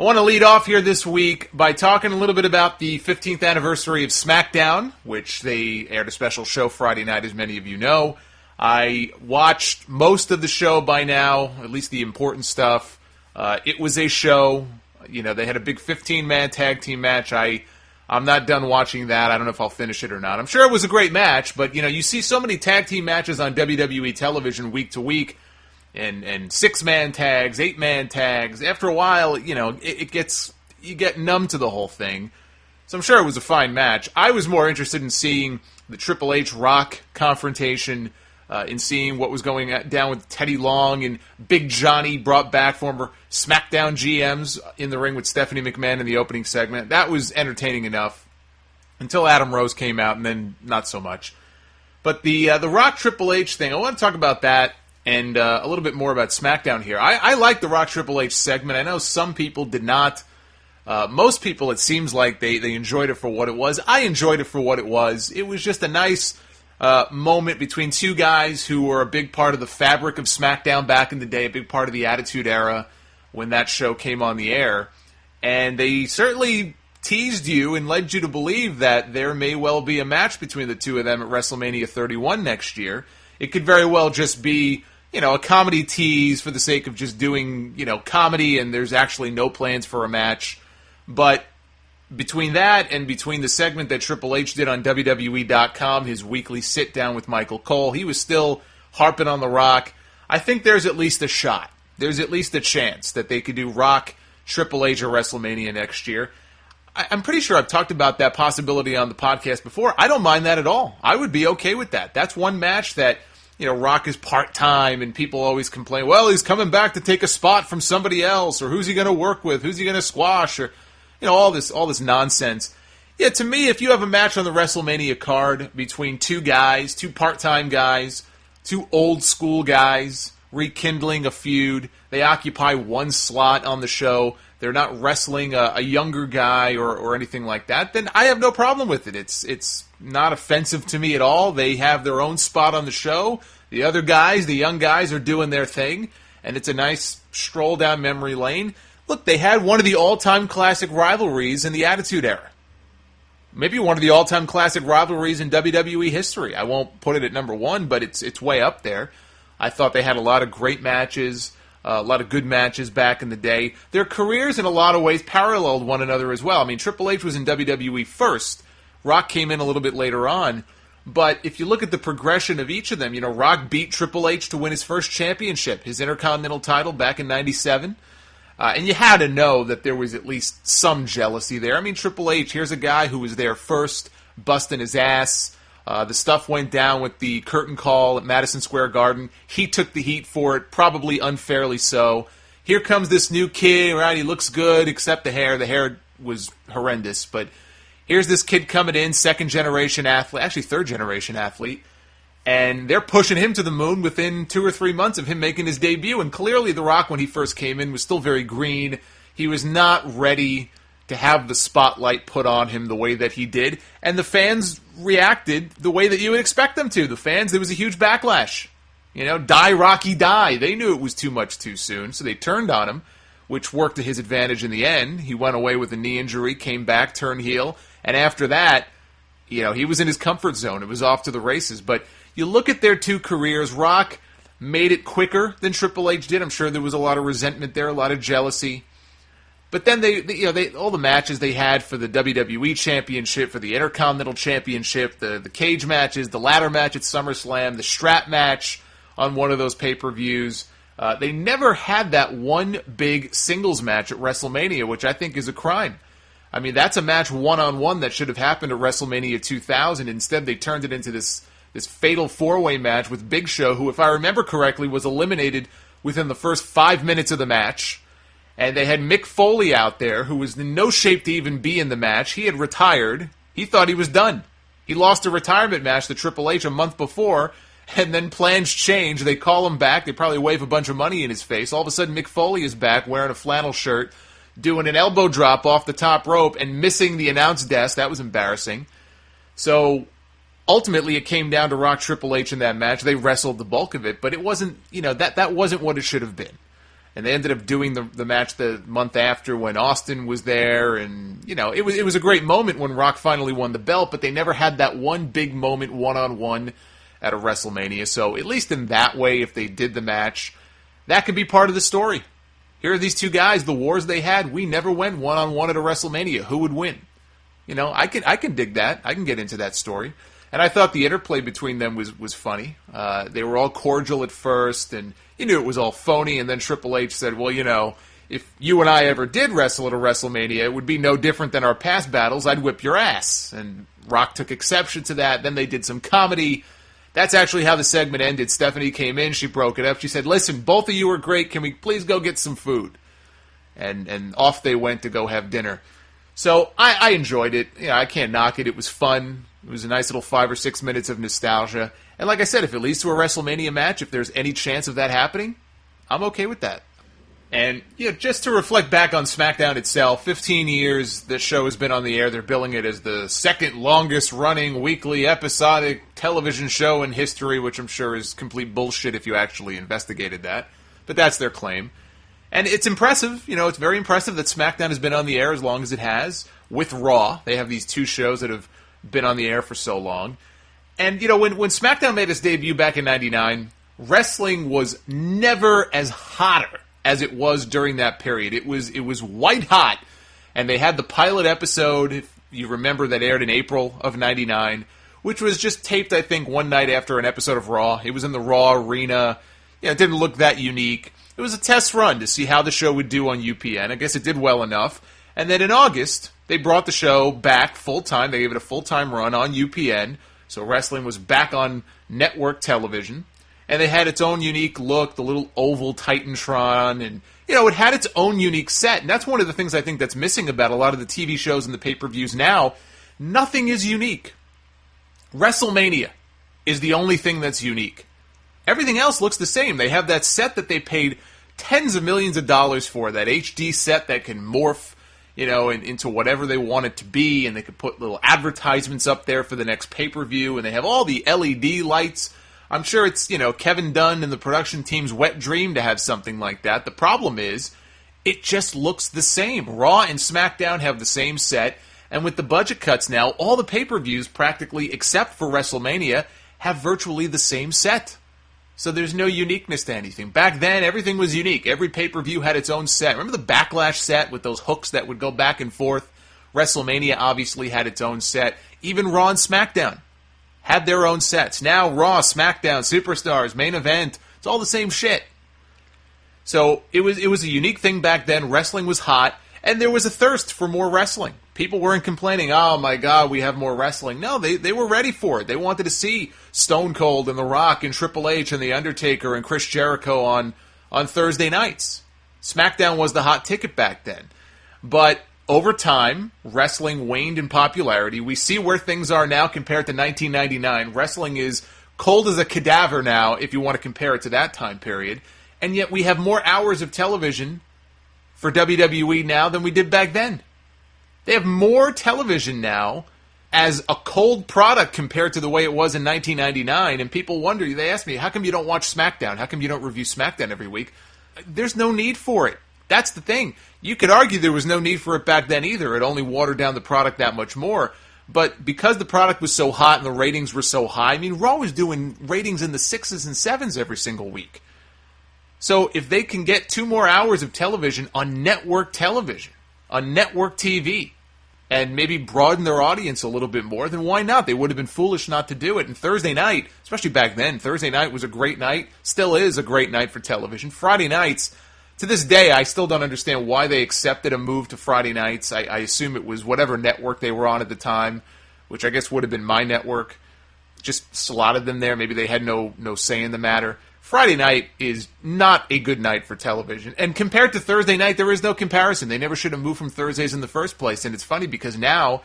I want to lead off here this week by talking a little bit about the 15th anniversary of Smackdown, which they aired a special show Friday night, as many of you know. I watched most of the show by now, at least the important stuff. It was a show. You know, they had a big 15-man tag team match. I'm not done watching that. I don't know if I'll finish it or not. I'm sure it was a great match, but, you know, you see so many tag team matches on WWE television week to week, and 6-man tags, 8-man tags. After a while, you know, you get numb to the whole thing. So I'm sure it was a fine match. I was more interested in seeing the Triple H Rock confrontation, in seeing what was going down with Teddy Long and Big Johnny brought back former SmackDown GMs in the ring with Stephanie McMahon in the opening segment. That was entertaining enough until Adam Rose came out, and then not so much. But the Rock Triple H thing, I want to talk about that and a little bit more about SmackDown here. I like the Rock Triple H segment. I know some people did not. Most people, it seems like they enjoyed it for what it was. I enjoyed it for what it was. It was just a nice moment between two guys who were a big part of the fabric of SmackDown back in the day, a big part of the Attitude Era when that show came on the air. And they certainly teased you and led you to believe that there may well be a match between the two of them at WrestleMania 31 next year. It could very well just be, you know, a comedy tease for the sake of just doing, you know, comedy, and there's actually no plans for a match. But between that and between the segment that Triple H did on WWE.com, his weekly sit-down with Michael Cole, he was still harping on The Rock. I think there's at least a shot. There's at least a chance that they could do Rock Triple H at WrestleMania next year. I'm pretty sure I've talked about that possibility on the podcast before. I don't mind that at all. I would be okay with that. That's one match that, you know, Rock is part-time, and people always complain, well, he's coming back to take a spot from somebody else, or who's he going to work with, who's he going to squash, or, you know, all this nonsense. Yeah, to me, if you have a match on the WrestleMania card between two guys, two part-time guys, two old-school guys, rekindling a feud, they occupy one slot on the show, they're not wrestling a younger guy or anything like that, then I have no problem with it. It's not offensive to me at all. They have their own spot on the show. The other guys, the young guys, are doing their thing, and it's a nice stroll down memory lane. Look, they had one of the all-time classic rivalries in the Attitude Era. Maybe one of the all-time classic rivalries in WWE history. I won't put it at number one, but it's way up there. I thought they had a lot of great matches, a lot of good matches back in the day. Their careers, in a lot of ways, paralleled one another as well. I mean, Triple H was in WWE first. Rock came in a little bit later on. But if you look at the progression of each of them, you know, Rock beat Triple H to win his first championship, his Intercontinental title back in '97. And you had to know that there was at least some jealousy there. I mean, Triple H, here's a guy who was there first, busting his ass. The stuff went down with the curtain call at Madison Square Garden. He took the heat for it, probably unfairly so. Here comes this new kid, right? He looks good, except the hair. The hair was horrendous. But here's this kid coming in, second-generation athlete, actually third-generation athlete. And they're pushing him to the moon within 2 or 3 months of him making his debut. And clearly The Rock, when he first came in, was still very green. He was not ready to have the spotlight put on him the way that he did. And the fans reacted the way that you would expect them to. The fans, there was a huge backlash. You know, die Rocky die. They knew it was too much too soon, so they turned on him, which worked to his advantage in the end. He went away with a knee injury, came back, turned heel. And after that, you know, he was in his comfort zone. It was off to the races. But you look at their two careers, Rock made it quicker than Triple H did. I'm sure there was a lot of resentment there, a lot of jealousy. But then they all the matches they had for the WWE Championship, for the Intercontinental Championship, the cage matches, the ladder match at SummerSlam, the strap match on one of those pay-per-views. They never had that one big singles match at WrestleMania, which I think is a crime. I mean, that's a match one-on-one that should have happened at WrestleMania 2000. Instead, they turned it into this fatal four-way match with Big Show, who, if I remember correctly, was eliminated within the first 5 minutes of the match. And they had Mick Foley out there, who was in no shape to even be in the match. He had retired. He thought he was done. He lost a retirement match to Triple H a month before, and then plans change. They call him back. They probably wave a bunch of money in his face. All of a sudden, Mick Foley is back wearing a flannel shirt, doing an elbow drop off the top rope and missing the announce desk. That was embarrassing. So ultimately, it came down to Rock Triple H in that match. They wrestled the bulk of it, but it wasn't, you know, that wasn't what it should have been. And they ended up doing the match the month after when Austin was there, and it was a great moment when Rock finally won the belt, but they never had that one big moment one-on-one at a WrestleMania. So at least in that way, if they did the match, that could be part of the story. Here are these two guys, the wars they had. We never went one-on-one at a WrestleMania. Who would win? I can dig that. I can get into that story. And I thought the interplay between them was funny. They were all cordial at first, and you knew it was all phony, and then Triple H said, well, if you and I ever did wrestle at a WrestleMania, it would be no different than our past battles. I'd whip your ass. And Rock took exception to that. Then they did some comedy. That's actually how the segment ended. Stephanie came in. She broke it up. She said, listen, both of you are great. Can we please go get some food? And off they went to go have dinner. So I enjoyed it. I can't knock it. It was fun. It was a nice little 5 or 6 minutes of nostalgia. And like I said, if it leads to a WrestleMania match, if there's any chance of that happening, I'm okay with that. And just to reflect back on SmackDown itself, 15 years this show has been on the air. They're billing it as the second longest running weekly episodic television show in history, which I'm sure is complete bullshit if you actually investigated that. But that's their claim. And it's impressive. It's very impressive that SmackDown has been on the air as long as it has. With Raw, they have these two shows that have been on the air for so long. And, when SmackDown made its debut back in 99, wrestling was never as hotter as it was during that period. It was white hot. And they had the pilot episode, if you remember, that aired in April of 99, which was just taped, I think, one night after an episode of Raw. It was in the Raw arena. It didn't look that unique. It was a test run to see how the show would do on UPN. I guess it did well enough. And then in August, they brought the show back full-time. They gave it a full-time run on UPN. So wrestling was back on network television. And they had its own unique look, the little oval Titantron. And, it had its own unique set. And that's one of the things I think that's missing about a lot of the TV shows and the pay-per-views now. Nothing is unique. WrestleMania is the only thing that's unique. Everything else looks the same. They have that set that they paid tens of millions of dollars for, that HD set that can morph, into whatever they want it to be, and they could put little advertisements up there for the next pay-per-view, and they have all the LED lights. I'm sure it's, Kevin Dunn and the production team's wet dream to have something like that. The problem is, it just looks the same. Raw and SmackDown have the same set, and with the budget cuts now, all the pay-per-views practically, except for WrestleMania, have virtually the same set. So there's no uniqueness to anything. Back then, everything was unique. Every pay-per-view had its own set. Remember the Backlash set with those hooks that would go back and forth? WrestleMania obviously had its own set. Even Raw and SmackDown had their own sets. Now Raw, SmackDown, Superstars, Main Event, it's all the same shit. So it was a unique thing back then. Wrestling was hot, and there was a thirst for more wrestling. People weren't complaining, oh my God, we have more wrestling. No, they were ready for it. They wanted to see Stone Cold and The Rock and Triple H and The Undertaker and Chris Jericho on Thursday nights. SmackDown was the hot ticket back then. But over time, wrestling waned in popularity. We see where things are now compared to 1999. Wrestling is cold as a cadaver now, if you want to compare it to that time period. And yet we have more hours of television for WWE now than we did back then. They have more television now as a cold product compared to the way it was in 1999. And people wonder, they ask me, how come you don't watch SmackDown? How come you don't review SmackDown every week? There's no need for it. That's the thing. You could argue there was no need for it back then either. It only watered down the product that much more. But because the product was so hot and the ratings were so high, Raw was doing ratings in the 6s and 7s every single week. So if they can get 2 more hours of television, on network TV, and maybe broaden their audience a little bit more, then why not? They would have been foolish not to do it. And Thursday night, especially back then, Thursday night was a great night, still is a great night for television. Friday nights, to this day, I still don't understand why they accepted a move to Friday nights. I assume it was whatever network they were on at the time, which I guess would have been my network. Just slotted them there. Maybe they had no say in the matter. Friday night is not a good night for television. And compared to Thursday night, there is no comparison. They never should have moved from Thursdays in the first place. And it's funny because now,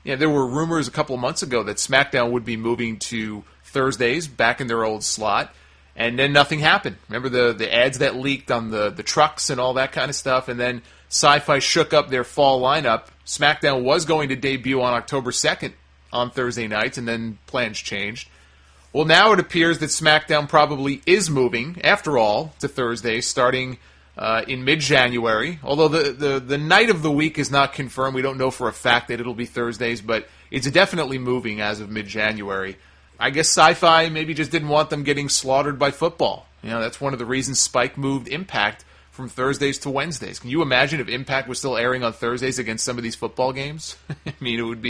there were rumors a couple of months ago that SmackDown would be moving to Thursdays back in their old slot. And then nothing happened. Remember the ads that leaked on the trucks and all that kind of stuff? And then Sci-Fi shook up their fall lineup. SmackDown was going to debut on October 2nd on Thursday nights, and then plans changed. Well, now it appears that SmackDown probably is moving, after all, to Thursday, starting in mid-January. Although the night of the week is not confirmed. We don't know for a fact that it'll be Thursdays, but it's definitely moving as of mid-January. I guess Sci-Fi maybe just didn't want them getting slaughtered by football. That's one of the reasons Spike moved Impact from Thursdays to Wednesdays. Can you imagine if Impact was still airing on Thursdays against some of these football games? I mean, it would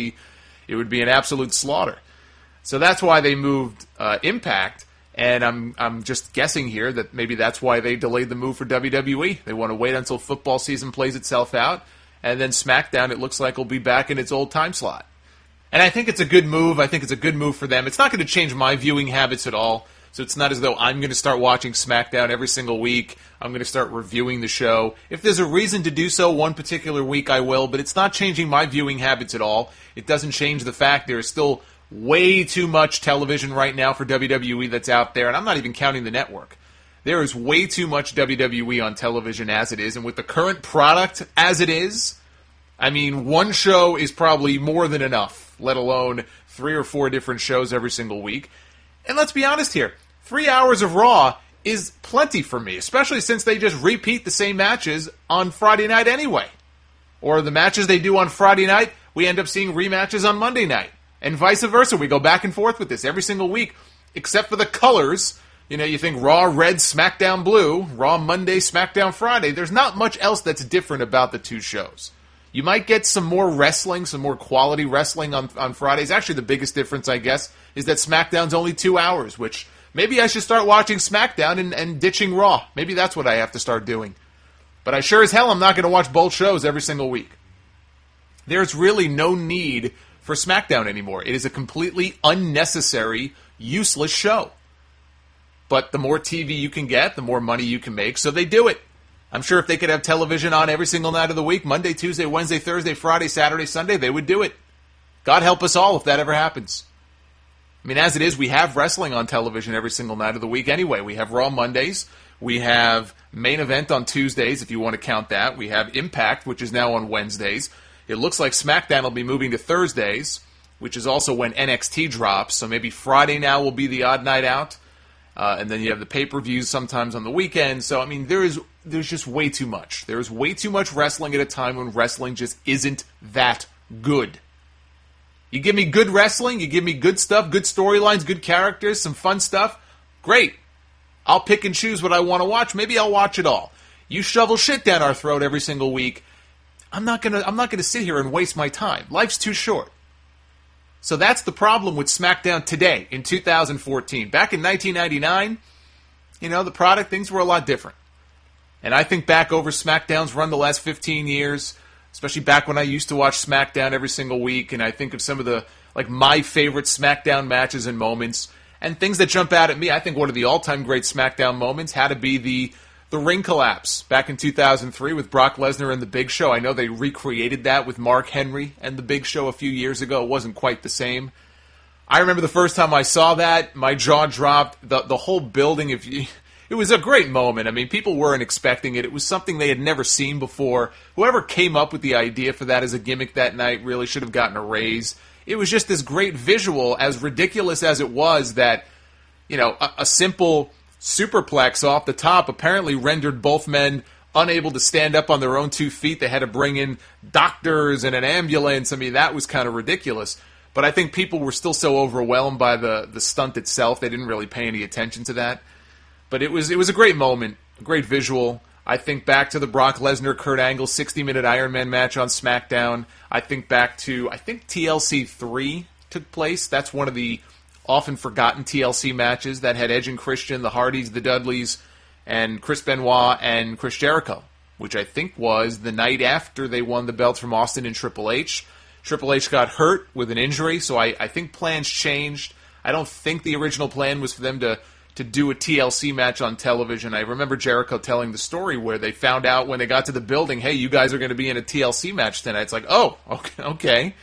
be an absolute slaughter. So that's why they moved Impact, and I'm just guessing here that maybe that's why they delayed the move for WWE. They want to wait until football season plays itself out, and then SmackDown, it looks like, will be back in its old time slot. And I think it's a good move. I think it's a good move for them. It's not going to change my viewing habits at all. So it's not as though I'm going to start watching SmackDown every single week. I'm going to start reviewing the show. If there's a reason to do so one particular week, I will. But it's not changing my viewing habits at all. It doesn't change the fact there is still way too much television right now for WWE that's out there. And I'm not even counting the network. There is way too much WWE on television as it is. And with the current product as it is, I mean, one show is probably more than enough, let alone 3 or 4 different shows every single week. And let's be honest here, 3 hours of Raw is plenty for me, especially since they just repeat the same matches on Friday night anyway. Or the matches they do on Friday night, we end up seeing rematches on Monday night. And vice versa, we go back and forth with this every single week, except for the colors. You think Raw Red, SmackDown Blue, Raw Monday, SmackDown Friday. There's not much else that's different about the two shows. You might get some more wrestling, some more quality wrestling on Fridays. Actually, the biggest difference, I guess, is that SmackDown's only 2 hours, which maybe I should start watching SmackDown and ditching Raw. Maybe that's what I have to start doing. But I sure as hell am not going to watch both shows every single week. There's really no need for SmackDown anymore. It is a completely unnecessary, useless show. But the more TV you can get, the more money you can make, so they do it. I'm sure if they could have television on every single night of the week, Monday, Tuesday, Wednesday, Thursday, Friday, Saturday, Sunday, they would do it. God help us all if that ever happens. I mean, as it is, we have wrestling on television every single night of the week anyway. We have Raw Mondays. We have Main Event on Tuesdays, if you want to count that. We have Impact, which is now on Wednesdays. It looks like SmackDown will be moving to Thursdays, which is also when NXT drops. So maybe Friday now will be the odd night out. And then you have the pay-per-views sometimes on the weekend. So, I mean, there's just way too much. There's way too much wrestling at a time when wrestling just isn't that good. You give me good wrestling, you give me good stuff, good storylines, good characters, some fun stuff, great. I'll pick and choose what I want to watch. Maybe I'll watch it all. You shovel shit down our throat every single week. I'm not gonna sit here and waste my time. Life's too short. So that's the problem with SmackDown today in 2014. Back in 1999, the product, things were a lot different. And I think back over SmackDown's run the last 15 years, especially back when I used to watch SmackDown every single week, and I think of some of the, my favorite SmackDown matches and moments, and things that jump out at me. I think one of the all-time great SmackDown moments had to be the ring collapse back in 2003 with Brock Lesnar and The Big Show. I know they recreated that with Mark Henry and The Big Show a few years ago. It wasn't quite the same. I remember the first time I saw that, my jaw dropped. The whole building, it was a great moment. I mean, people weren't expecting it. It was something they had never seen before. Whoever came up with the idea for that as a gimmick that night really should have gotten a raise. It was just this great visual, as ridiculous as it was, that, a simple superplex off the top apparently rendered both men unable to stand up on their own 2 feet. They had to bring in doctors and an ambulance. I mean, that was kind of ridiculous. But I think people were still so overwhelmed by the stunt itself, they didn't really pay any attention to that. But it was a great moment, a great visual. I think back to the Brock Lesnar-Kurt Angle 60-minute Iron Man match on SmackDown. I think back to, TLC 3 took place. That's one of the often forgotten TLC matches that had Edge and Christian, the Hardys, the Dudleys, and Chris Benoit and Chris Jericho, which I think was the night after they won the belts from Austin and Triple H. Triple H got hurt with an injury, so I think plans changed. I don't think the original plan was for them to do a TLC match on television. I remember Jericho telling the story where they found out when they got to the building, hey, you guys are going to be in a TLC match tonight. It's like, oh, okay.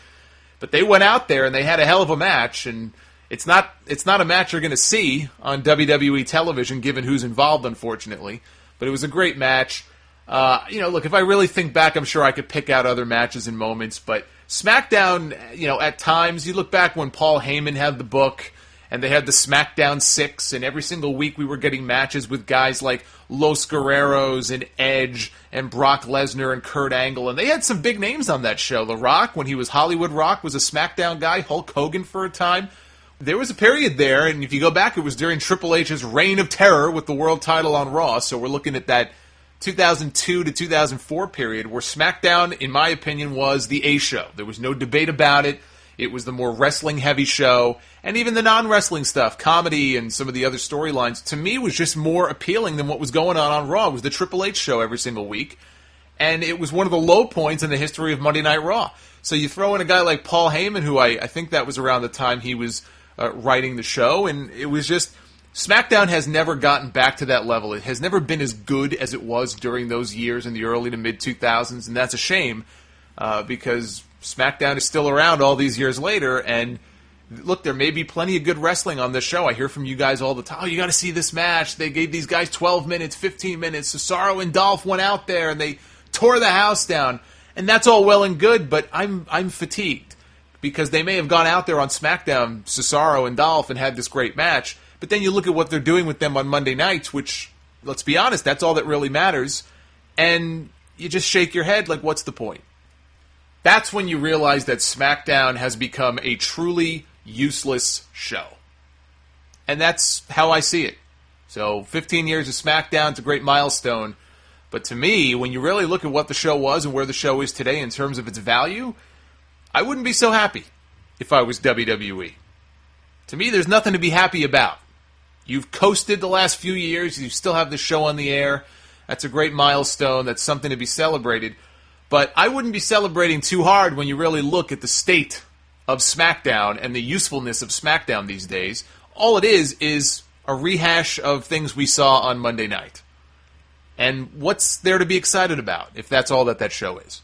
But they went out there and they had a hell of a match, and it's not a match you're going to see on WWE television, given who's involved, unfortunately. But it was a great match. Look, if I really think back, I'm sure I could pick out other matches and moments. But SmackDown, at times, you look back when Paul Heyman had the book, and they had the SmackDown 6, and every single week we were getting matches with guys like Los Guerreros and Edge and Brock Lesnar and Kurt Angle, and they had some big names on that show. The Rock, when he was Hollywood Rock, was a SmackDown guy. Hulk Hogan for a time. There was a period there, and if you go back, it was during Triple H's reign of terror with the world title on Raw, so we're looking at that 2002 to 2004 period where SmackDown, in my opinion, was the A show. There was no debate about it. It was the more wrestling-heavy show, and even the non-wrestling stuff, comedy and some of the other storylines, to me was just more appealing than what was going on Raw. It was the Triple H show every single week, and it was one of the low points in the history of Monday Night Raw. So you throw in a guy like Paul Heyman, who I think that was around the time he was writing the show, and it was just... SmackDown has never gotten back to that level. It has never been as good as it was during those years in the early to mid-2000s, and that's a shame because SmackDown is still around all these years later, and look, there may be plenty of good wrestling on this show. I hear from you guys all the time, oh, you got to see this match. They gave these guys 12 minutes, 15 minutes. Cesaro and Dolph went out there, and they tore the house down, and that's all well and good, but I'm fatigued because they may have gone out there on SmackDown, Cesaro and Dolph, and had this great match. But then you look at what they're doing with them on Monday nights, which, let's be honest, that's all that really matters. And you just shake your head like, what's the point? That's when you realize that SmackDown has become a truly useless show. And that's how I see it. So 15 years of SmackDown is a great milestone. But to me, when you really look at what the show was and where the show is today in terms of its value, I wouldn't be so happy if I was WWE. To me, there's nothing to be happy about. You've coasted the last few years. You still have the show on the air. That's a great milestone. That's something to be celebrated. But I wouldn't be celebrating too hard when you really look at the state of SmackDown and the usefulness of SmackDown these days. All it is a rehash of things we saw on Monday night. And what's there to be excited about if that's all that show is?